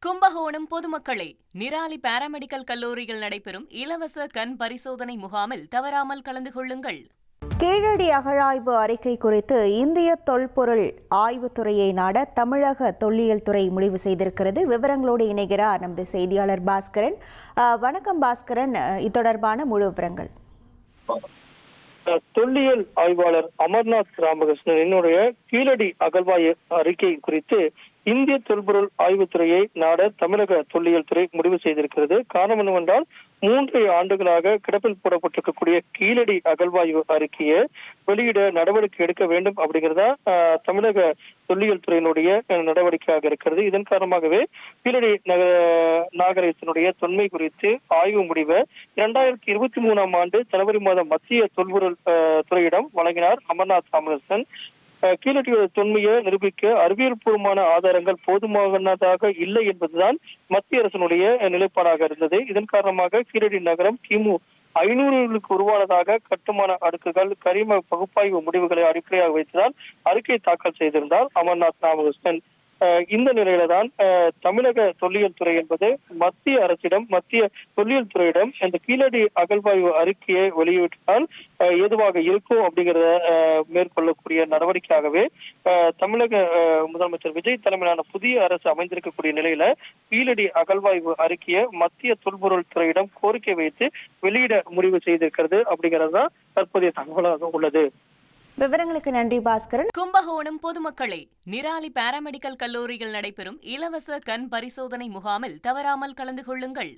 Kumbakonam பொதுமக்களே, Nirali paramedical கல்லூரியில் நடைபெறும் இலவச கண் பரிசோதனை முகாமில் தவறாமல் கலந்து கொள்ளுங்கள். கீழடி அகழாய்வு அறிக்கை குறித்து இந்திய தொல்பொருள் ஆய்வுத்துறையை நாட தமிழக தொல்லியல் துறை முடிவு செய்திருக்கிறது. விவரங்களோடு இணைகிறார் நமது செய்தியாளர் பாஸ்கரன். வணக்கம் பாஸ்கரன், இது தொடர்பான முழு விவரங்கள். தொல்லியல் ஆய்வாளர் அமர்நாத் ராமகிருஷ்ணன் என்னுடைய கீழடி அகழ்வாய்வு அறிக்கை குறித்து இந்திய தொல்பொருள் ஆய்வுத்துறையை நாட தமிழக தொல்லியல் துறை முடிவு செய்திருக்கிறது. காரணம் என்னவென்றால் 3 ஆண்டுகளாக கிடப்பில் போடப்பட்டிருக்கக்கூடிய கீழடி அகழ்வாய்வு அறிக்கையை வெளியிட நடவடிக்கை எடுக்க வேண்டும் அப்படிங்கிறதா தமிழக தொல்லியல் துறையினுடைய நடவடிக்கையாக இருக்கிறது. இதன் காரணமாகவே கீழடி நாகரிகத்தினுடைய தொன்மை குறித்து ஆய்வு முடிவை 2023ஆம் ஆண்டு ஜனவரி மாதம் மத்திய தொல்பொருள் துறையிடம் வழங்கினார் அமர்நாத் ராமகிருஷ்ணன். கீழடியோட தொன்மையை நிரூபிக்க அறிவியல் பூர்வமான ஆதாரங்கள் போதுமானதாக இல்லை என்பதுதான் மத்திய அரசினுடைய நிலைப்பாடாக இருந்தது. இதன் காரணமாக கீழடி நகரம் கிமு 500களுக்கு உருவானதாக கட்டுமான அடுக்குகள் கரிம பகுப்பாய்வு முடிவுகளை அடிப்படையாக வைத்துதான் அறிக்கை தாக்கல் செய்திருந்தார் அமர்நாத் ராமகிருஷ்ணன். இந்த நிலையில தான் தமிழக தொல்லியல் துறை என்பது மத்திய அரசிடம், மத்திய தொல்லியல் துறையிடம் இந்த கீழடி அகழ்வாய்வு அறிக்கையை வெளியிட்டால் ஏதுவாக இருக்கும் அப்படிங்கிறத மேற்கொள்ளக்கூடிய நடவடிக்கையாகவே தமிழக முதலமைச்சர் விஜய் தலைமையிலான புதிய அரசு அமைந்திருக்கக்கூடிய நிலையில கீழடி அகழ்வாய்வு அறிக்கையை மத்திய தொல்பொருள் துறையிடம் கோரிக்கை வைத்து வெளியிட முடிவு செய்திருக்கிறது அப்படிங்கிறது தான் தற்போதைய தகவலாக உள்ளது. விவரங்களுக்கு நன்றி பாஸ்கரன். கும்பகோணம் பொதுமக்களே, நிராலி பாராமெடிக்கல் கல்லூரியில் நடைபெறும் இலவச கண் பரிசோதனை முகாமில் தவறாமல் கலந்து கொள்ளுங்கள்.